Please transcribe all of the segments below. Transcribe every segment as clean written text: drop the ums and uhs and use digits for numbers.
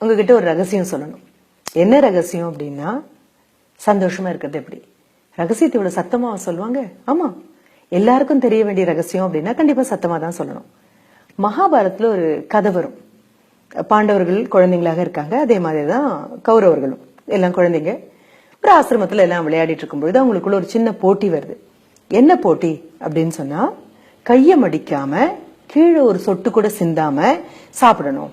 உங்ககிட்ட ஒரு ரகசியம் சொல்லணும். என்ன ரகசியம் அப்படின்னா, சந்தோஷமா இருக்கிறது எப்படி? ரகசியத்தை இவ்வளவு சத்தமா சொல்லுவாங்க? ஆமா, எல்லாருக்கும் தெரிய வேண்டிய ரகசியம் அப்படின்னா கண்டிப்பா சத்தமா தான் சொல்லணும். மகாபாரதத்துல ஒரு கதை வரும். பாண்டவர்கள் குழந்தைங்களாக இருக்காங்க, அதே மாதிரிதான் கௌரவர்களும் எல்லாம் குழந்தைங்க. ஒரு ஆசிரமத்துல எல்லாம் விளையாடிட்டு இருக்கும்பொழுது அவங்களுக்குள்ள ஒரு சின்ன போட்டி வருது. என்ன போட்டி அப்படின்னு சொன்னா, கைய மடிக்காம கீழே ஒரு சொட்டு கூட சிந்தாம சாப்பிடணும்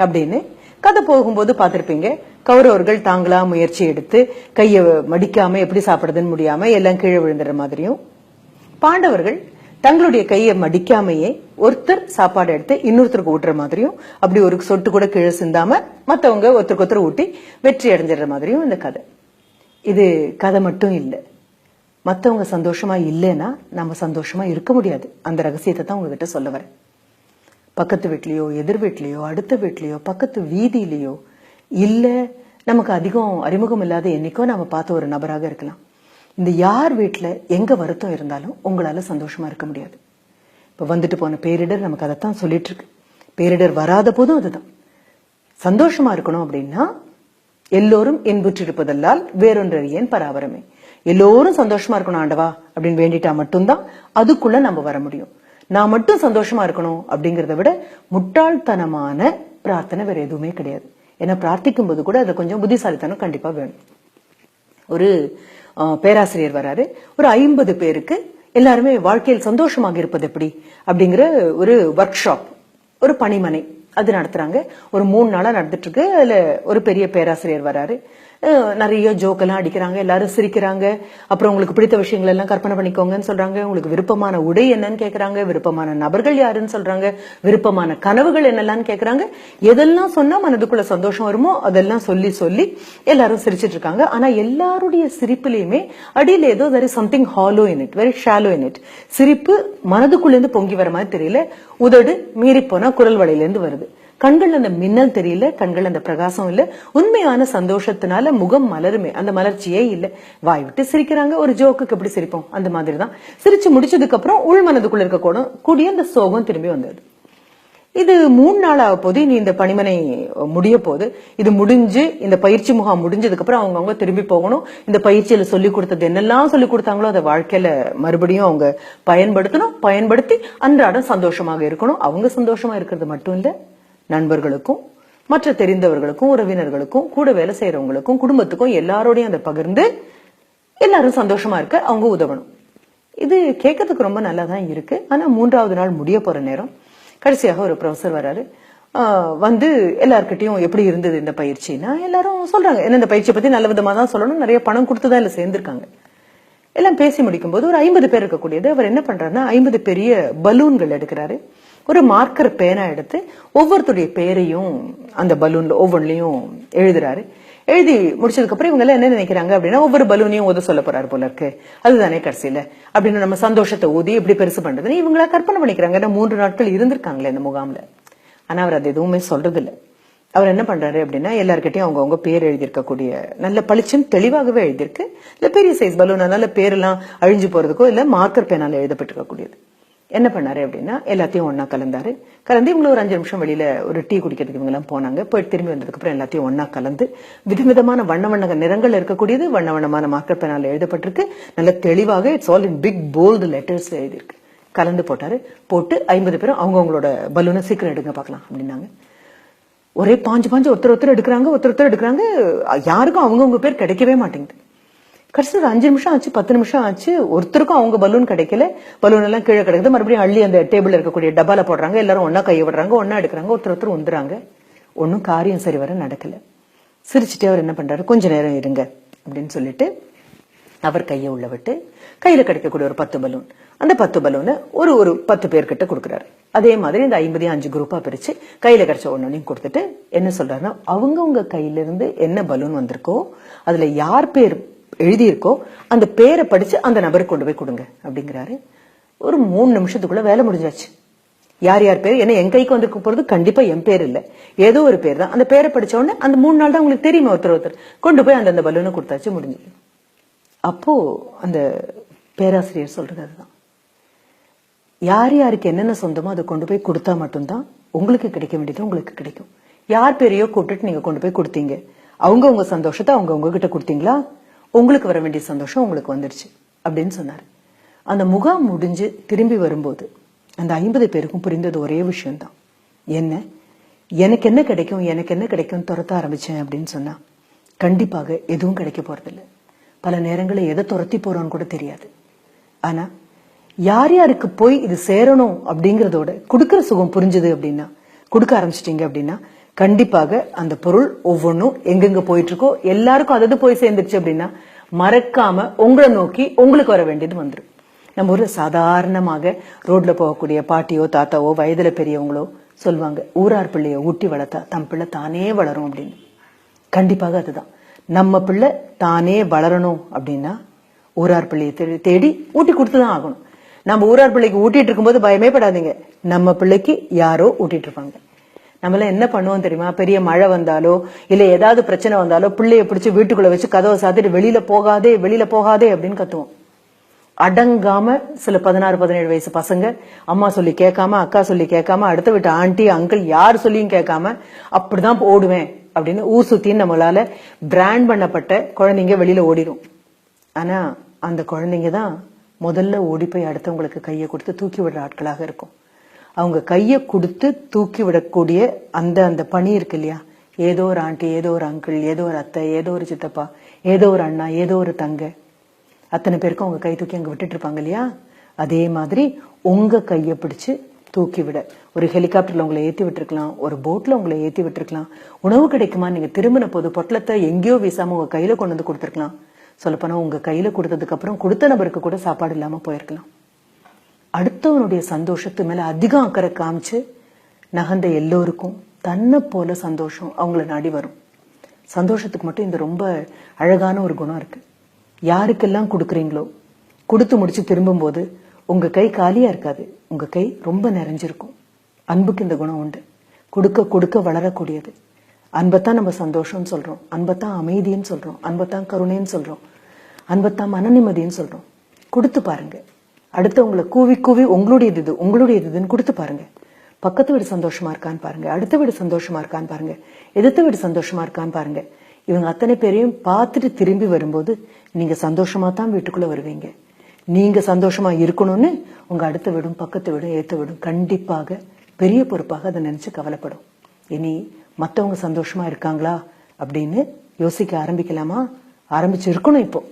அப்படின்னு. கதை போகும்போது பார்த்திருப்பீங்க, கௌரவர்கள் தாங்களா முயற்சி எடுத்து கைய மடிக்காம எப்படி சாப்பிடுறதுன்னு முடியாம எல்லாம் கீழே விழுந்துற மாதிரியும், பாண்டவர்கள் தங்களுடைய கையை மடிக்காமையே ஒருத்தர் சாப்பாடு எடுத்து இன்னொருத்தருக்கு ஊட்டுற மாதிரியும், அப்படி ஒரு சொட்டு கூட கீழே சிந்தாம மத்தவங்க ஒருத்தருக்கு ஒருத்தர் ஊட்டி வெற்றி அடைஞ்சிடுற மாதிரியும் இந்த கதை. இது கதை மட்டும் இல்ல, மத்தவங்க சந்தோஷமா இல்லைன்னா நம்ம சந்தோஷமா இருக்க முடியாது. அந்த ரகசியத்தை தான் உங்ககிட்ட சொல்ல வரேன். பக்கத்து வீட்லயோ, எதிர் வீட்லயோ, அடுத்த வீட்லயோ, பக்கத்து வீதியிலயோ, இல்ல நமக்கு அதிகம் அறிமுகம் இல்லாத என்னைக்கோ நாம பார்த்த ஒரு நபராக இருக்கலாம். இந்த யார் வீட்டுல எங்க வருத்தம் இருந்தாலும் உங்களால சந்தோஷமா இருக்க முடியாது. இப்ப வந்துட்டு போன பேரிடர் நமக்கு அதைத்தான் சொல்லிட்டு இருக்கு. பேரிடர் வராத போதும் அதுதான். சந்தோஷமா இருக்கணும் அப்படின்னா, எல்லோரும் இன்புற்றிருப்பதல்லால் வேறொன்றறியேன் பராபரமே. எல்லோரும் சந்தோஷமா இருக்கணும் ஆண்டவா அப்படின்னு வேண்டிட்டா மட்டும்தான் அதுக்குள்ள நம்ம வர முடியும். நான் மட்டும் சந்தோஷமா இருக்கணும் அப்படிங்கறத விட முட்டாள்தனமான பிரார்த்தனை வேற எதுவுமே கிடையாது. ஏன்னா பிரார்த்திக்கும் போது கூட அதுல கொஞ்சம் புத்திசாலித்தனம் கண்டிப்பா வேணும். ஒரு பேராசிரியர் வராரு, ஒரு 50 பேருக்கு எல்லாருமே வாழ்க்கையில் சந்தோஷமாக இருப்பது எப்படி அப்படிங்கிற ஒரு ஒர்க் ஷாப், ஒரு பணிமனை அது நடத்துறாங்க. ஒரு 3 நாளா நடந்துட்டு இருக்கு. அதுல ஒரு பெரிய பேராசிரியர் வராரு. நிறைய ஜோக்கெல்லாம் அடிக்கிறாங்க, எல்லாரும் சிரிக்கிறாங்க. அப்புறம் உங்களுக்கு பிடித்த விஷயங்கள் எல்லாம் கற்பனை பண்ணிக்கோங்கன்னு சொல்றாங்க. உங்களுக்கு விருப்பமான உடை என்னன்னு கேக்குறாங்க, விருப்பமான நபர்கள் யாருன்னு சொல்றாங்க, விருப்பமான கனவுகள் என்னெல்லாம் கேக்குறாங்க. எதெல்லாம் சொன்னா மனதுக்குள்ள சந்தோஷம் வருமோ அதெல்லாம் சொல்லி சொல்லி எல்லாரும் சிரிச்சிட்டு இருக்காங்க. ஆனா எல்லாருடைய சிரிப்புலயுமே அடியில ஏதோ there is something hollow in it, very shallow in it. சிரிப்பு மனதுக்குள்ள இருந்து பொங்கி வர மாதிரி தெரியல, உதடு மீறி போனா குரல் வளையில இருந்து வருது. கண்கள் அந்த மின்னல் தெரியல, கண்கள் அந்த பிரகாசம் இல்ல. உண்மையான சந்தோஷத்தினால முகம் மலருமே, அந்த மலர்ச்சியே இல்ல. வாய் விட்டு சிரிக்கிறாங்க, ஒரு ஜோக்குக்கு எப்படி சிரிப்போம் அந்த மாதிரிதான். சிரிச்சு முடிச்சதுக்கு அப்புறம் உள் மனதுக்குள்ள இருக்க கூடிய அந்த சோகம் திரும்பி வந்தது. இது 3 நாள் ஆக போது, இனி இந்த பணிமனை முடிய போது. இது முடிஞ்சு இந்த பயிற்சி முகாம் முடிஞ்சதுக்கு அப்புறம் அவங்க திரும்பி போகணும். இந்த பயிற்சியில சொல்லி கொடுத்தது என்னெல்லாம் சொல்லி கொடுத்தாங்களோ அதை வாழ்க்கையில மறுபடியும் அவங்க பயன்படுத்தணும். பயன்படுத்தி அன்றாடம் சந்தோஷமாக இருக்கணும். அவங்க சந்தோஷமா இருக்கிறது மட்டும் இல்ல, நண்பர்களுக்கும் மற்ற தெரிந்தவர்களுக்கும் உறவினர்களுக்கும் கூட வேலை செய்யறவங்களுக்கும் குடும்பத்துக்கும் எல்லாரோடையும் அதை பகிர்ந்து எல்லாரும் சந்தோஷமா இருக்க அவங்க உதவணும். இது கேட்கறதுக்கு ரொம்ப நல்லா தான் இருக்கு. ஆனா 3வது நாள் முடிய போற நேரம் கடைசியாக ஒரு ப்ரொஃபசர் வராரு. வந்து எல்லார்கிட்டையும் எப்படி இருந்தது இந்த பயிற்சினா எல்லாரும் சொல்றாங்க. ஏன்னா இந்த பயிற்சியை பத்தி நல்ல விதமா தான் சொல்லணும், நிறைய பணம் கொடுத்துதான் இல்ல சேர்ந்திருக்காங்க. எல்லாம் பேசி முடிக்கும் போது ஒரு 50 பேர் இருக்கக்கூடியது அவர் என்ன பண்றாருன்னா 50 பெரிய பலூன்கள் எடுக்கிறாரு. ஒரு மார்க்கர் பேனா எடுத்து ஒவ்வொருத்தருடைய பேரையும் அந்த பலூன்ல ஒவ்வொன்றையும் எழுதுறாரு. எழுதி முடிச்சதுக்கு அப்புறம் இவங்க எல்லாம் என்ன நினைக்கிறாங்க அப்படின்னா, ஒவ்வொரு பலூனையும் ஊத சொல்ல போறாரு போல இருக்கு, அதுதானே கடைசியில அப்படின்னு நம்ம சந்தோஷத்தை ஊதி எப்படி பெருசு பண்றதுன்னு இவங்களா கற்பனை பண்ணிக்கிறாங்க. ஏன்னா 3 நாட்கள் இருந்திருக்காங்களே இந்த முகாம்ல. ஆனா அவர் அது எதுவுமே சொல்றது இல்ல. அவர் என்ன பண்றாரு அப்படின்னா, எல்லார்கிட்டையும் அவங்கவுங்க பேர் எழுதியிருக்கக்கூடிய நல்ல பளிச்சுன்னு தெளிவாகவே எழுதியிருக்கு. இல்ல பெரிய சைஸ் பலூன், அதனால பேரெல்லாம் அழிஞ்சு போறதுக்கோ இல்ல மார்க்கர் பேனால எழுதப்பட்டிருக்கக்கூடியது. என்ன பண்ணாரு அப்படின்னா எல்லாத்தையும் ஒன்னா கலந்தாரு. கலந்து இவங்க ஒரு 5 நிமிஷம் வெளியில ஒரு டீ குடிக்கிறதுக்கு இவங்க எல்லாம் போனாங்க. போயிட்டு திரும்பி வந்ததுக்கு அப்புறம் எல்லாத்தையும் ஒன்னா கலந்து விதவிதமான வண்ண வண்ண நிறங்கள் இருக்கக்கூடியது வண்ண வண்ணமான மார்க்கர் பேனால எழுதப்பட்டிருக்கு. நல்ல தெளிவாக it's all in big bold letters எழுதியிருக்கு. கலந்து போட்டாரு. போட்டு 50 பேரும் அவங்கவுங்களோட பலூனை சீக்கிரம் எடுங்க பாக்கலாம் அப்படின்னாங்க. ஒரே பாஞ்சு ஒருத்தர் எடுக்கிறாங்க. யாருக்கும் அவங்கவுங்க பேர் கிடைக்கவே மாட்டேங்குது. கடைசி ஒரு 5 நிமிஷம் ஆச்சு, 10 நிமிஷம் ஆச்சு, ஒருத்தருக்கும் அவங்க பலூன் கிடைக்கல. பலூன் எல்லாம் கீழே கிடைக்குது. மறுபடியும் அள்ளி அந்த டேபிள் இருக்கக்கூடிய டப்பால போடுறாங்க. எல்லாரும் ஒன்னா கையை விடுறாங்க, ஒன்னா எடுக்கிறாங்க, ஒருத்தர் உந்துறாங்க. ஒன்னும் காரியம் சரி வர நடக்கல. சிரிச்சுட்டே அவர் என்ன பண்றாரு, கொஞ்ச நேரம் இருங்க அப்படின்னு சொல்லிட்டு அவர் கையை உள்ள விட்டு கையில கிடைக்கக்கூடிய ஒரு 10 பலூன், அந்த 10 பலூனை ஒரு 10 பேர்கிட்ட கொடுக்குறாரு. அதே மாதிரி இந்த 50 குரூப்பா பிரிச்சு கையில கிடைச்ச ஒன்னையும் கொடுத்துட்டு என்ன சொல்றாருன்னா, அவங்கவுங்க கையில இருந்து என்ன பலூன் வந்திருக்கோ அதுல யார் பேர் எழுதியிருக்கோ அந்த பேரை படிச்சு அந்த நபருக்கு கொண்டு போய் கொடுங்க அப்படிங்கிறாரு. ஒரு 3 நிமிஷத்துக்குள்ள வேலை முடிஞ்சாச்சு. யார் யார் பேர், ஏன்னா என் கைக்கு வந்திருக்க போறது கண்டிப்பா என் பேர் இல்ல, ஏதோ ஒரு பேர் தான். அந்த பேரை படிச்ச உடனே அந்த 3 நாள் தான் உங்களுக்கு தெரியுமா ஒருத்தர் கொண்டு போய் அந்த பலூனை கொடுத்தாச்சு, முடிஞ்சது. அப்போ அந்த பேராசிரியர் சொல்றது அதுதான், யார் யாருக்கு என்னென்ன சொந்தமோ அதை கொண்டு போய் கொடுத்தா மட்டும்தான் உங்களுக்கு கிடைக்க வேண்டியது உங்களுக்கு கிடைக்கும். யார் பேரையோ கூப்பிட்டுட்டு நீங்க கொண்டு போய் கொடுத்தீங்க. அவங்க உங்க சந்தோஷத்தை அவங்க உங்ககிட்ட கொடுத்தீங்களா? உங்களுக்கு வர வேண்டிய சந்தோஷம் உங்களுக்கு வந்துருச்சு அப்படின்னு சொன்னாரு. அந்த முகாம் முடிஞ்சு திரும்பி வரும்போது அந்த 50 பேருக்கும் புரிந்தது ஒரே விஷயம்தான். என்ன, எனக்கு என்ன கிடைக்கும், எனக்கு என்ன கிடைக்கும் துரத்த ஆரம்பிச்சேன் அப்படின்னு சொன்னா கண்டிப்பாக எதுவும் கிடைக்க போறதில்லை. பல நேரங்களில் எதை துரத்தி போறோம்னு கூட தெரியாது. ஆனா யார் யாருக்கு போய் இது சேரணும் அப்படிங்கறதோட கொடுக்கற சுகம் புரிஞ்சுது அப்படின்னா, கொடுக்க ஆரம்பிச்சிட்டீங்க அப்படின்னா கண்டிப்பாக அந்த பொருள் ஒவ்வொன்றும் எங்கெங்க போயிட்டு இருக்கோ எல்லாருக்கும் அதது போய் சேர்ந்துருச்சு அப்படின்னா மறக்காம உங்களை நோக்கி உங்களுக்கு வர வேண்டியது வந்துடும். நம்ம ஊர்ல சாதாரணமாக ரோட்ல போகக்கூடிய பாட்டியோ தாத்தாவோ வயதுல பெரியவங்களோ சொல்லுவாங்க, ஊரார் பிள்ளைய ஊட்டி வளர்த்தா தம் பிள்ளை தானே வளரும் அப்படின்னு. கண்டிப்பாக அதுதான். நம்ம பிள்ளை தானே வளரணும் அப்படின்னா ஊரார் பிள்ளையை தேடி ஊட்டி கொடுத்துதான் ஆகணும். நம்ம ஊரார் பிள்ளைக்கு ஊட்டிட்டு இருக்கும்போது பயமே படாதீங்க, நம்ம பிள்ளைக்கு யாரோ ஊட்டிட்டு இருப்பாங்க. நம்மள என்ன பண்ணுவோம் தெரியுமா? பெரிய மழை வந்தாலோ இல்ல ஏதாவது பிரச்சனை வந்தாலோ பிள்ளைய பிடிச்சு வீட்டுக்குள்ள வச்சு கதவை சாத்திட்டு வெளியில போகாதே வெளியில போகாதே அப்படின்னு கத்துவோம். அடங்காம சில 16-17 வயசு பசங்க அம்மா சொல்லி கேட்காம, அக்கா சொல்லி கேட்காம, அடுத்த வீட்டு ஆண்டி அங்கிள் யார் சொல்லியும் கேட்காம அப்படிதான் ஓடுவேன் அப்படின்னு ஊர் சுத்தின்னு நம்மளால பிராண்ட் பண்ணப்பட்ட குழந்தைங்க வெளியில ஓடிடும். ஆனா அந்த குழந்தைங்க தான் முதல்ல ஓடி போய் அடுத்தவங்களுக்கு கையை கொடுத்து தூக்கி விடுற ஆட்களாக இருக்கும். அவங்க கையை கொடுத்து தூக்கி விடக்கூடிய அந்த பணி இருக்கு இல்லையா, ஏதோ ஒரு ஆண்டி, ஏதோ ஒரு அங்கிள், ஏதோ ஒரு அத்தை, ஏதோ ஒரு சித்தப்பா, ஏதோ ஒரு அண்ணா, ஏதோ ஒரு தங்க, அத்தனை பேருக்கும் அவங்க கை தூக்கி அங்க விட்டுட்டு இருப்பாங்க இல்லையா. அதே மாதிரி உங்க கையை பிடிச்சு தூக்கி விட ஒரு ஹெலிகாப்டர்ல உங்களை ஏத்தி விட்டுருக்கலாம், ஒரு போட்ல உங்களை ஏத்தி விட்டுருக்கலாம். உணவு கிடைக்குமா, நீங்க திரும்பின போது பொட்டலத்தை எங்கேயோ வீசாம உங்க கையில கொண்டு வந்து கொடுத்துருக்கலாம். சொல்லப்போனா உங்க கையில கொடுத்ததுக்கு அப்புறம் கொடுத்த நபருக்கு கூட சாப்பாடு இல்லாம போயிருக்கலாம். அடுத்தவனுடைய சந்தோஷத்து மேல அதிகம் அக்கறை காமிச்சு நகர்ந்த எல்லோருக்கும் தன்னை போல சந்தோஷம் அவங்கள நாடி வரும். சந்தோஷத்துக்கு மட்டும் இந்த ரொம்ப அழகான ஒரு குணம் இருக்கு. யாருக்கெல்லாம் கொடுக்குறீங்களோ கொடுத்து முடிச்சு திரும்பும் போது உங்க கை காலியா இருக்காது, உங்க கை ரொம்ப நிறைஞ்சிருக்கும். அன்புக்கு இந்த குணம் உண்டு. கொடுக்க கொடுக்க வளரக்கூடியது. அன்பத்தான் நம்ம சந்தோஷம்னு சொல்றோம், அன்பத்தான் அமைதின்னு சொல்றோம், அன்பத்தான் கருணைன்னு சொல்றோம், அன்பத்தான் மன நிம்மதின்னு சொல்றோம். கொடுத்து பாருங்க. அடுத்தவங்களை கூவி கூவி உங்களுடையது இது உங்களுடையது இதுன்னு கொடுத்து பாருங்க. பக்கத்து வீடு சந்தோஷமா இருக்கான்னு பாருங்க, அடுத்த வீடு சந்தோஷமா இருக்கான்னு பாருங்க, எதிர்த்த வீடு சந்தோஷமா இருக்கான்னு பாருங்க. இவங்க அத்தனை பேரையும் பார்த்துட்டு திரும்பி வரும்போது நீங்க சந்தோஷமா தான் வீட்டுக்குள்ள வருவீங்க. நீங்க சந்தோஷமா இருக்கணும்னு உங்க அடுத்த வீடும் பக்கத்து வீடும் ஏத்த வீடும் கண்டிப்பாக பெரிய பொறுப்பாக அதை நினைச்சு கவலைப்படும். இனி மத்தவங்க சந்தோஷமா இருக்காங்களா அப்படின்னு யோசிக்க ஆரம்பிக்கலாமா? ஆரம்பிச்சு இருக்கணும் இப்போ.